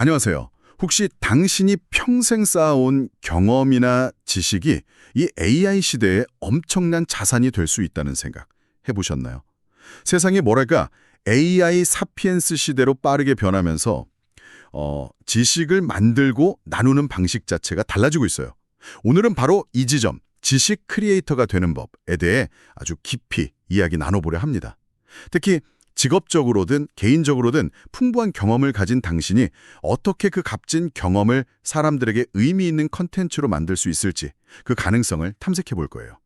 안녕하세요. 혹시 당신이 평생 쌓아온 경험이나 지식이 이 AI 시대에 엄청난 자산이 될 수 있다는 생각 해보셨나요? 세상이 뭐랄까 AI 사피엔스 시대로 빠르게 변하면서 지식을 만들고 나누는 방식 자체가 달라지고 있어요. 오늘은 바로 이 지점, 지식 크리에이터가 되는 법에 대해 아주 깊이 이야기 나눠보려 합니다. 특히 직업적으로든 개인적으로든 풍부한 경험을 가진 당신이 어떻게 그 값진 경험을 사람들에게 의미 있는 컨텐츠로 만들 수 있을지 그 가능성을 탐색해 볼 거예요.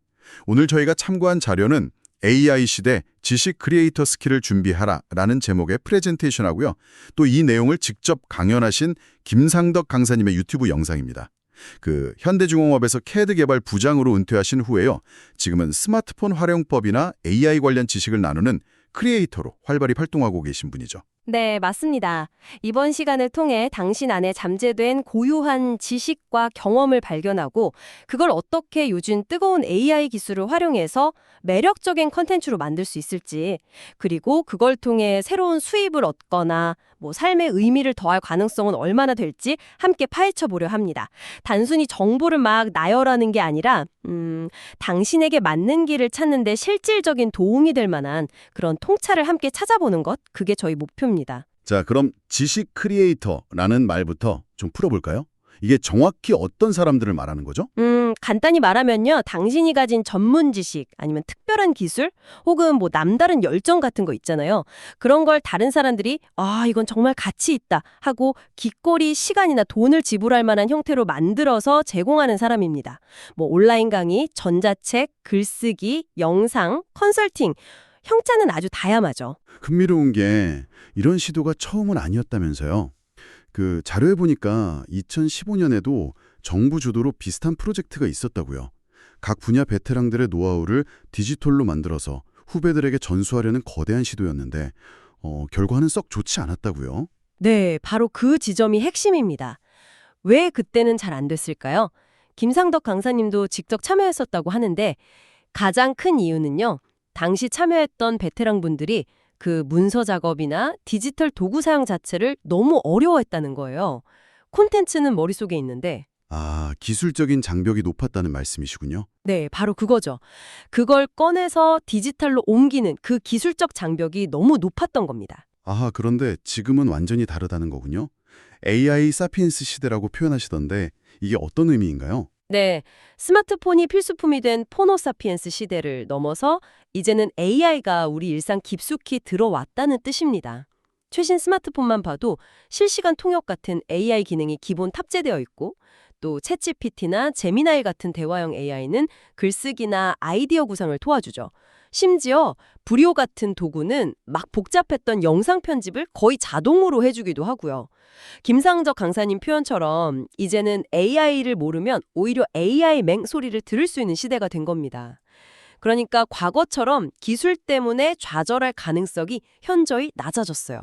오늘 저희가 참고한 자료는 AI 시대 지식 크리에이터 스킬을 준비하라라는 제목의 프레젠테이션하고요. 또 이 내용을 직접 강연하신 김상덕 강사님의 유튜브 영상입니다. 현대중공업에서 CAD 개발 부장으로 은퇴하신 후에요. 지금은 스마트폰 활용법이나 AI 관련 지식을 나누는 크리에이터로 활발히 활동하고 계신 분이죠. 네, 맞습니다. 이번 시간을 통해 당신 안에 잠재된 고유한 지식과 경험을 발견하고 그걸 어떻게 요즘 뜨거운 AI 기술을 활용해서 매력적인 컨텐츠로 만들 수 있을지, 그리고 그걸 통해 새로운 수입을 얻거나 삶의 의미를 더할 가능성은 얼마나 될지 함께 파헤쳐 보려 합니다. 단순히 정보를 막 나열하는 게 아니라 당신에게 맞는 길을 찾는 데 실질적인 도움이 될 만한 그런 통찰을 함께 찾아보는 것, 그게 저희 목표입니다. 자, 그럼 지식 크리에이터라는 말부터 좀 풀어볼까요? 이게 정확히 어떤 사람들을 말하는 거죠? 간단히 말하면요. 당신이 가진 전문 지식, 아니면 특별한 기술, 혹은 남다른 열정 같은 거 있잖아요. 그런 걸 다른 사람들이 이건 정말 가치 있다 하고 기꺼이 시간이나 돈을 지불할 만한 형태로 만들어서 제공하는 사람입니다. 온라인 강의, 전자책, 글쓰기, 영상, 컨설팅, 형태는 아주 다양하죠. 흥미로운 게 이런 시도가 처음은 아니었다면서요. 자료에 보니까 2015년에도 정부 주도로 비슷한 프로젝트가 있었다고요. 각 분야 베테랑들의 노하우를 디지털로 만들어서 후배들에게 전수하려는 거대한 시도였는데 결과는 썩 좋지 않았다고요. 네, 바로 그 지점이 핵심입니다. 왜 그때는 잘 안 됐을까요? 김상덕 강사님도 직접 참여했었다고 하는데 가장 큰 이유는요. 당시 참여했던 베테랑 분들이 그 문서 작업이나 디지털 도구 사용 자체를 너무 어려워했다는 거예요. 콘텐츠는 머릿속에 있는데 기술적인 장벽이 높았다는 말씀이시군요. 네, 바로 그거죠. 그걸 꺼내서 디지털로 옮기는 그 기술적 장벽이 너무 높았던 겁니다. 그런데 지금은 완전히 다르다는 거군요. AI 사피엔스 시대라고 표현하시던데 이게 어떤 의미인가요? 네, 스마트폰이 필수품이 된 포노사피엔스 시대를 넘어서 이제는 AI가 우리 일상 깊숙이 들어왔다는 뜻입니다. 최신 스마트폰만 봐도 실시간 통역 같은 AI 기능이 기본 탑재되어 있고 또 챗GPT나 제미나이 같은 대화형 AI는 글쓰기나 아이디어 구상을 도와주죠. 심지어 브리오 같은 도구는 막 복잡했던 영상 편집을 거의 자동으로 해주기도 하고요. 김상적 강사님 표현처럼 이제는 AI를 모르면 오히려 AI 맹소리를 들을 수 있는 시대가 된 겁니다. 그러니까 과거처럼 기술 때문에 좌절할 가능성이 현저히 낮아졌어요.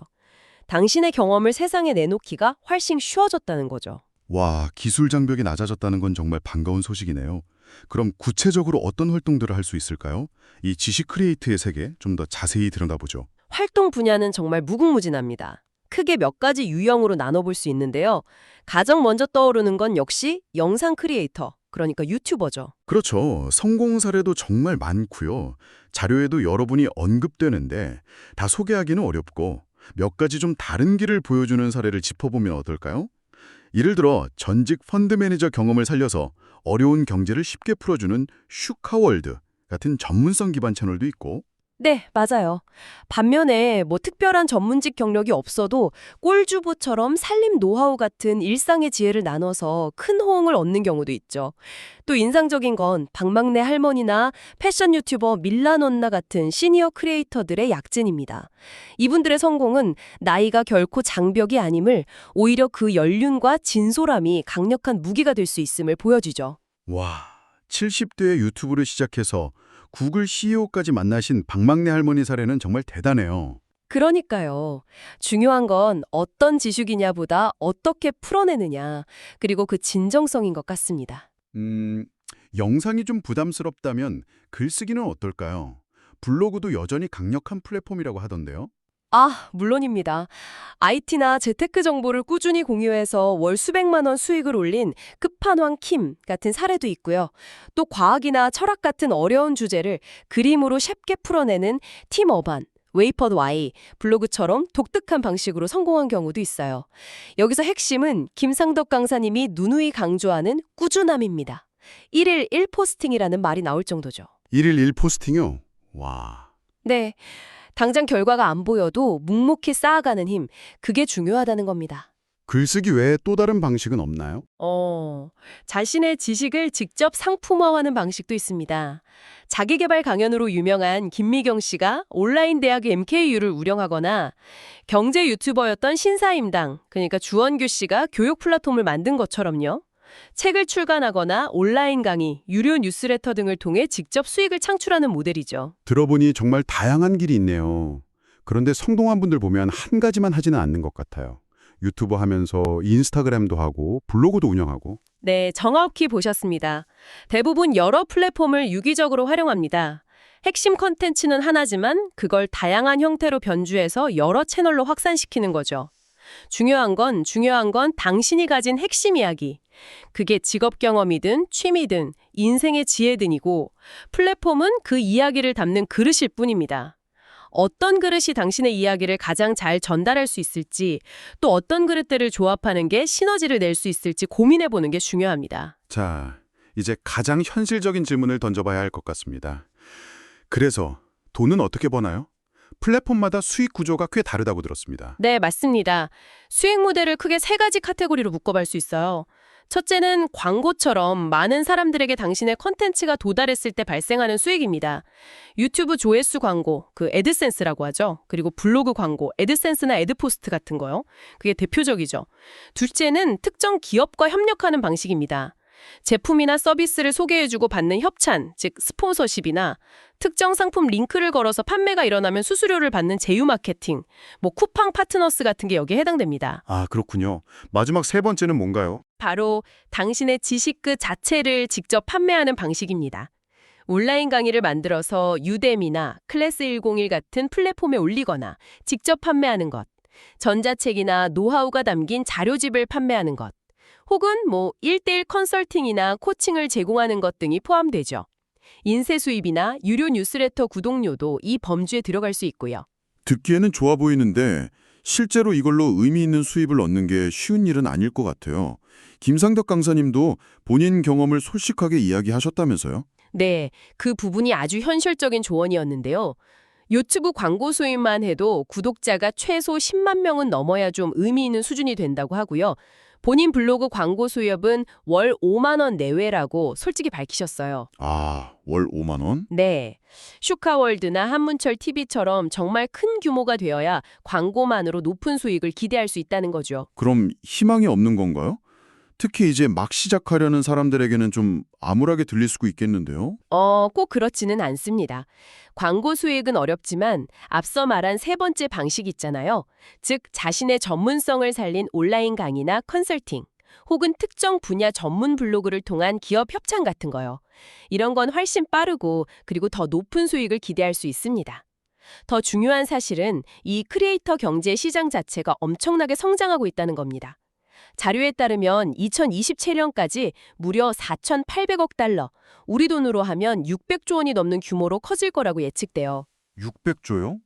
당신의 경험을 세상에 내놓기가 훨씬 쉬워졌다는 거죠. 와, 기술 장벽이 낮아졌다는 건 정말 반가운 소식이네요. 그럼 구체적으로 어떤 활동들을 할 수 있을까요? 이 지식 크리에이트의 세계 좀 더 자세히 들여다보죠. 활동 분야는 정말 무궁무진합니다. 크게 몇 가지 유형으로 나눠볼 수 있는데요. 가장 먼저 떠오르는 건 역시 영상 크리에이터, 그러니까 유튜버죠. 그렇죠. 성공 사례도 정말 많고요. 자료에도 여러분이 언급되는데 다 소개하기는 어렵고 몇 가지 좀 다른 길을 보여주는 사례를 짚어보면 어떨까요? 예를 들어 전직 펀드 매니저 경험을 살려서 어려운 경제를 쉽게 풀어주는 슈카월드 같은 전문성 기반 채널도 있고 네, 맞아요. 반면에 특별한 전문직 경력이 없어도 꼴주부처럼 살림 노하우 같은 일상의 지혜를 나눠서 큰 호응을 얻는 경우도 있죠. 또 인상적인 건 박막내 할머니나 패션 유튜버 밀라논나 같은 시니어 크리에이터들의 약진입니다. 이분들의 성공은 나이가 결코 장벽이 아님을 오히려 그 연륜과 진솔함이 강력한 무기가 될 수 있음을 보여주죠. 와, 70대에 유튜브를 시작해서 구글 CEO까지 만나신 박막내 할머니 사례는 정말 대단해요. 그러니까요. 중요한 건 어떤 지식이냐보다 어떻게 풀어내느냐, 그리고 그 진정성인 것 같습니다. 음, 영상이 좀 부담스럽다면 글쓰기는 어떨까요? 블로그도 여전히 강력한 플랫폼이라고 하던데요. 아, 물론입니다. IT나 재테크 정보를 꾸준히 공유해서 월 수백만 원 수익을 올린 끝판왕 킴 같은 사례도 있고요. 또 과학이나 철학 같은 어려운 주제를 그림으로 쉽게 풀어내는 팀 어반, 웨이퍼드 와이, 블로그처럼 독특한 방식으로 성공한 경우도 있어요. 여기서 핵심은 김상덕 강사님이 누누이 강조하는 꾸준함입니다. 1일 1포스팅이라는 말이 나올 정도죠. 1일 1포스팅이요? 와. 네. 당장 결과가 안 보여도 묵묵히 쌓아가는 힘, 그게 중요하다는 겁니다. 글쓰기 외에 또 다른 방식은 없나요? 자신의 지식을 직접 상품화하는 방식도 있습니다. 자기계발 강연으로 유명한 김미경 씨가 온라인 대학 MKU를 운영하거나 경제 유튜버였던 신사임당, 그러니까 주원규 씨가 교육 플랫폼을 만든 것처럼요. 책을 출간하거나 온라인 강의, 유료 뉴스레터 등을 통해 직접 수익을 창출하는 모델이죠. 들어보니 정말 다양한 길이 있네요. 그런데 성공한 분들 보면 한 가지만 하지는 않는 것 같아요. 유튜브 하면서 인스타그램도 하고 블로그도 운영하고. 네, 정확히 보셨습니다. 대부분 여러 플랫폼을 유기적으로 활용합니다. 핵심 컨텐츠는 하나지만 그걸 다양한 형태로 변주해서 여러 채널로 확산시키는 거죠. 중요한 건 당신이 가진 핵심 이야기. 그게 직업 경험이든 취미든 인생의 지혜든이고 플랫폼은 그 이야기를 담는 그릇일 뿐입니다. 어떤 그릇이 당신의 이야기를 가장 잘 전달할 수 있을지, 또 어떤 그릇들을 조합하는 게 시너지를 낼 수 있을지 고민해보는 게 중요합니다. 자, 이제 가장 현실적인 질문을 던져봐야 할 것 같습니다. 그래서 돈은 어떻게 버나요? 플랫폼마다 수익 구조가 꽤 다르다고 들었습니다. 네, 맞습니다. 수익 모델을 크게 세 가지 카테고리로 묶어볼 수 있어요. 첫째는 광고처럼 많은 사람들에게 당신의 콘텐츠가 도달했을 때 발생하는 수익입니다. 유튜브 조회수 광고, 그 애드센스라고 하죠. 그리고 블로그 광고, 애드센스나 애드포스트 같은 거요. 그게 대표적이죠. 둘째는 특정 기업과 협력하는 방식입니다. 제품이나 서비스를 소개해주고 받는 협찬, 즉 스폰서십이나 특정 상품 링크를 걸어서 판매가 일어나면 수수료를 받는 제휴 마케팅, 쿠팡 파트너스 같은 게 여기에 해당됩니다. 아, 그렇군요. 마지막 세 번째는 뭔가요? 바로 당신의 지식 그 자체를 직접 판매하는 방식입니다. 온라인 강의를 만들어서 유데미나 클래스101 같은 플랫폼에 올리거나 직접 판매하는 것, 전자책이나 노하우가 담긴 자료집을 판매하는 것, 혹은 1:1 컨설팅이나 코칭을 제공하는 것 등이 포함되죠. 인쇄 수입이나 유료 뉴스레터 구독료도 이 범주에 들어갈 수 있고요. 듣기에는 좋아 보이는데 실제로 이걸로 의미 있는 수입을 얻는 게 쉬운 일은 아닐 것 같아요. 김상덕 강사님도 본인 경험을 솔직하게 이야기하셨다면서요? 네, 그 부분이 아주 현실적인 조언이었는데요. 유튜브 광고 수입만 해도 구독자가 최소 10만 명은 넘어야 좀 의미 있는 수준이 된다고 하고요. 본인 블로그 광고 수입은 월 5만 원 내외라고 솔직히 밝히셨어요. 아, 월 5만 원? 네. 슈카월드나 한문철 TV처럼 정말 큰 규모가 되어야 광고만으로 높은 수익을 기대할 수 있다는 거죠. 그럼 희망이 없는 건가요? 특히 이제 막 시작하려는 사람들에게는 좀 암울하게 들릴 수도 있겠는데요? 꼭 그렇지는 않습니다. 광고 수익은 어렵지만 앞서 말한 세 번째 방식 있잖아요. 즉, 자신의 전문성을 살린 온라인 강의나 컨설팅, 혹은 특정 분야 전문 블로그를 통한 기업 협찬 같은 거요. 이런 건 훨씬 빠르고 그리고 더 높은 수익을 기대할 수 있습니다. 더 중요한 사실은 이 크리에이터 경제 시장 자체가 엄청나게 성장하고 있다는 겁니다. 자료에 따르면 2027년까지 무려 4,800억 달러, 우리 돈으로 하면 600조 원이 넘는 규모로 커질 거라고 예측돼요. 600조요?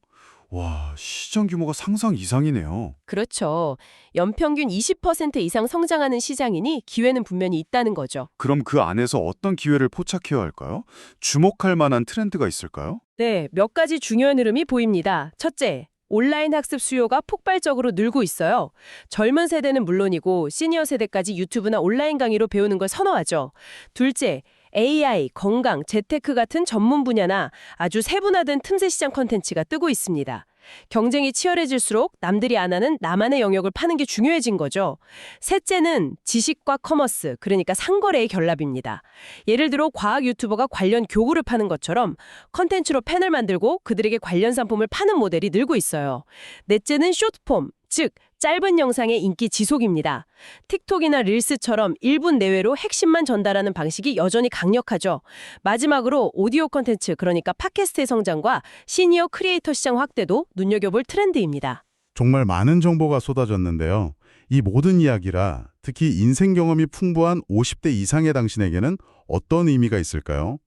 와, 시장 규모가 상상 이상이네요. 그렇죠. 연평균 20% 이상 성장하는 시장이니 기회는 분명히 있다는 거죠. 그럼 그 안에서 어떤 기회를 포착해야 할까요? 주목할 만한 트렌드가 있을까요? 네, 몇 가지 중요한 흐름이 보입니다. 첫째, 온라인 학습 수요가 폭발적으로 늘고 있어요. 젊은 세대는 물론이고 시니어 세대까지 유튜브나 온라인 강의로 배우는 걸 선호하죠. 둘째, AI, 건강, 재테크 같은 전문 분야나 아주 세분화된 틈새 시장 콘텐츠가 뜨고 있습니다. 경쟁이 치열해질수록 남들이 안 하는 나만의 영역을 파는 게 중요해진 거죠. 셋째는 지식과 커머스, 그러니까 상거래의 결합입니다. 예를 들어 과학 유튜버가 관련 교구를 파는 것처럼 콘텐츠로 팬을 만들고 그들에게 관련 상품을 파는 모델이 늘고 있어요. 넷째는 숏폼, 즉 짧은 영상의 인기 지속입니다. 틱톡이나 릴스처럼 1분 내외로 핵심만 전달하는 방식이 여전히 강력하죠. 마지막으로 오디오 콘텐츠, 그러니까 팟캐스트의 성장과 시니어 크리에이터 시장 확대도 눈여겨볼 트렌드입니다. 정말 많은 정보가 쏟아졌는데요. 이 모든 이야기라 특히 인생 경험이 풍부한 50대 이상의 당신에게는 어떤 의미가 있을까요?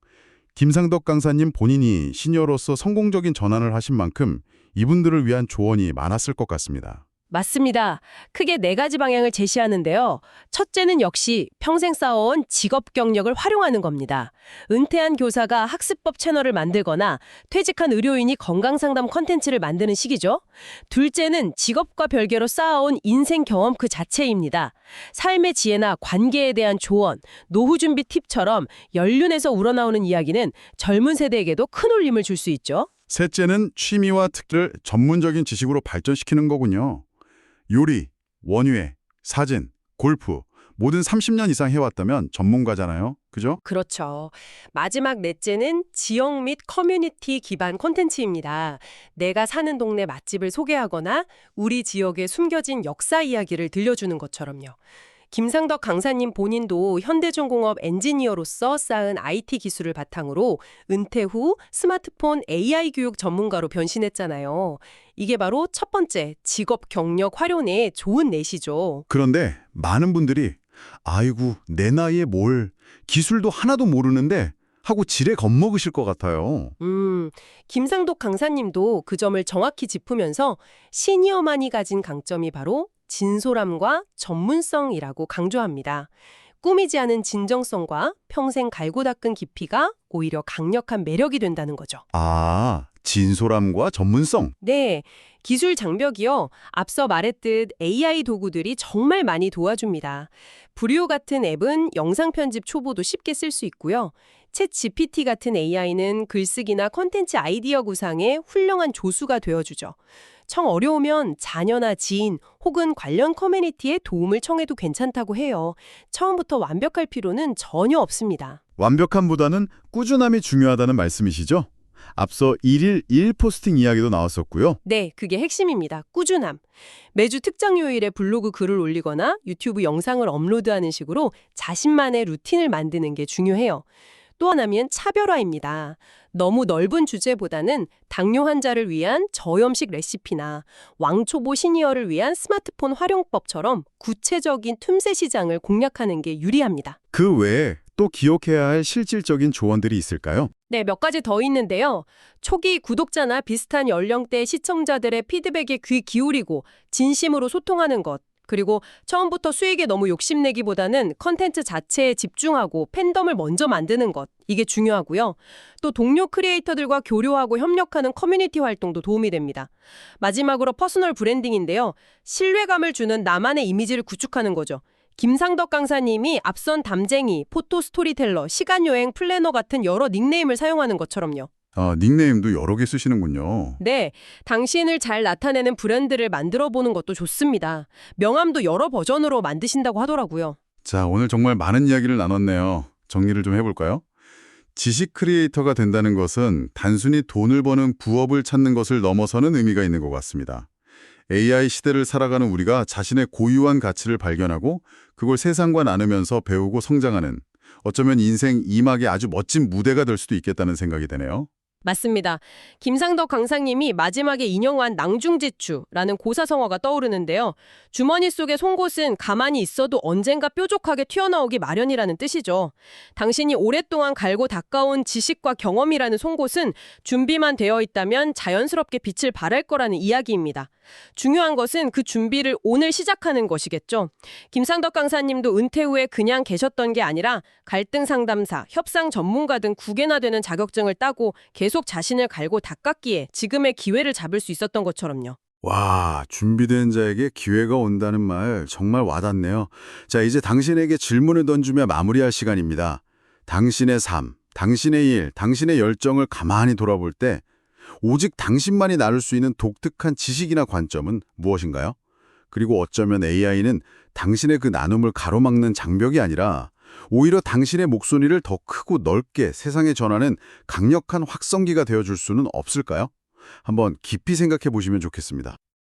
김상덕 강사님 본인이 시니어로서 성공적인 전환을 하신 만큼 이분들을 위한 조언이 많았을 것 같습니다. 맞습니다. 크게 4가지 방향을 제시하는데요. 첫째는 역시 평생 쌓아온 직업 경력을 활용하는 겁니다. 은퇴한 교사가 학습법 채널을 만들거나 퇴직한 의료인이 건강상담 컨텐츠를 만드는 시기죠. 둘째는 직업과 별개로 쌓아온 인생 경험 그 자체입니다. 삶의 지혜나 관계에 대한 조언, 노후 준비 팁처럼 연륜에서 우러나오는 이야기는 젊은 세대에게도 큰 울림을 줄 수 있죠. 셋째는 취미와 특기를 전문적인 지식으로 발전시키는 거군요. 요리, 원유회, 사진, 골프, 모든 30년 이상 해왔다면 전문가잖아요. 그죠? 그렇죠. 마지막 넷째는 지역 및 커뮤니티 기반 콘텐츠입니다. 내가 사는 동네 맛집을 소개하거나 우리 지역의 숨겨진 역사 이야기를 들려주는 것처럼요. 김상덕 강사님 본인도 현대중공업 엔지니어로서 쌓은 IT 기술을 바탕으로 은퇴 후 스마트폰 AI 교육 전문가로 변신했잖아요. 이게 바로 첫 번째 직업 경력 활용의 좋은 넷이죠. 그런데 많은 분들이 아이고 내 나이에 뭘 기술도 하나도 모르는데 하고 지레 겁먹으실 것 같아요. 김상덕 강사님도 그 점을 정확히 짚으면서 시니어만이 가진 강점이 바로 진솔함과 전문성이라고 강조합니다. 꾸미지 않은 진정성과 평생 갈고 닦은 깊이가 오히려 강력한 매력이 된다는 거죠. 아, 진솔함과 전문성. 네, 기술 장벽이요. 앞서 말했듯 AI 도구들이 정말 많이 도와줍니다. 브리오 같은 앱은 영상 편집 초보도 쉽게 쓸 수 있고요. 챗 GPT 같은 AI는 글쓰기나 콘텐츠 아이디어 구상에 훌륭한 조수가 되어주죠. 청 어려우면 자녀나 지인 혹은 관련 커뮤니티에 도움을 청해도 괜찮다고 해요. 처음부터 완벽할 필요는 전혀 없습니다. 완벽함보다는 꾸준함이 중요하다는 말씀이시죠? 앞서 1일 1 포스팅 이야기도 나왔었고요. 네, 그게 핵심입니다. 꾸준함. 매주 특정 요일에 블로그 글을 올리거나 유튜브 영상을 업로드하는 식으로 자신만의 루틴을 만드는 게 중요해요. 또 하나면 차별화입니다. 너무 넓은 주제보다는 당뇨 환자를 위한 저염식 레시피나 왕초보 시니어를 위한 스마트폰 활용법처럼 구체적인 틈새 시장을 공략하는 게 유리합니다. 그 외에 또 기억해야 할 실질적인 조언들이 있을까요? 네, 몇 가지 더 있는데요. 초기 구독자나 비슷한 연령대 시청자들의 피드백에 귀 기울이고 진심으로 소통하는 것. 그리고 처음부터 수익에 너무 욕심내기보다는 컨텐츠 자체에 집중하고 팬덤을 먼저 만드는 것. 이게 중요하고요. 또 동료 크리에이터들과 교류하고 협력하는 커뮤니티 활동도 도움이 됩니다. 마지막으로 퍼스널 브랜딩인데요. 신뢰감을 주는 나만의 이미지를 구축하는 거죠. 김상덕 강사님이 앞선 담쟁이, 포토 스토리텔러, 시간여행 플래너 같은 여러 닉네임을 사용하는 것처럼요. 닉네임도 여러 개 쓰시는군요. 네, 당신을 잘 나타내는 브랜드를 만들어보는 것도 좋습니다. 명함도 여러 버전으로 만드신다고 하더라고요. 자, 오늘 정말 많은 이야기를 나눴네요. 정리를 좀 해볼까요? 지식 크리에이터가 된다는 것은 단순히 돈을 버는 부업을 찾는 것을 넘어서는 의미가 있는 것 같습니다. AI 시대를 살아가는 우리가 자신의 고유한 가치를 발견하고 그걸 세상과 나누면서 배우고 성장하는 어쩌면 인생 2막의 아주 멋진 무대가 될 수도 있겠다는 생각이 되네요. 맞습니다. 김상덕 강사님이 마지막에 인용한 낭중지추라는 고사성어가 떠오르는데요. 주머니 속의 송곳은 가만히 있어도 언젠가 뾰족하게 튀어나오기 마련이라는 뜻이죠. 당신이 오랫동안 갈고 닦아온 지식과 경험이라는 송곳은 준비만 되어 있다면 자연스럽게 빛을 발할 거라는 이야기입니다. 중요한 것은 그 준비를 오늘 시작하는 것이겠죠. 김상덕 강사님도 은퇴 후에 그냥 계셨던 게 아니라 갈등 상담사, 협상 전문가 등 9개나 되는 자격증을 따고 계속 자신을 갈고 닦았기에 지금의 기회를 잡을 수 있었던 것처럼요. 와, 준비된 자에게 기회가 온다는 말 정말 와닿네요. 자, 이제 당신에게 질문을 던지며 마무리할 시간입니다. 당신의 삶, 당신의 일, 당신의 열정을 가만히 돌아볼 때 오직 당신만이 나눌 수 있는 독특한 지식이나 관점은 무엇인가요? 그리고 어쩌면 AI는 당신의 그 나눔을 가로막는 장벽이 아니라 오히려 당신의 목소리를 더 크고 넓게 세상에 전하는 강력한 확성기가 되어줄 수는 없을까요? 한번 깊이 생각해 보시면 좋겠습니다.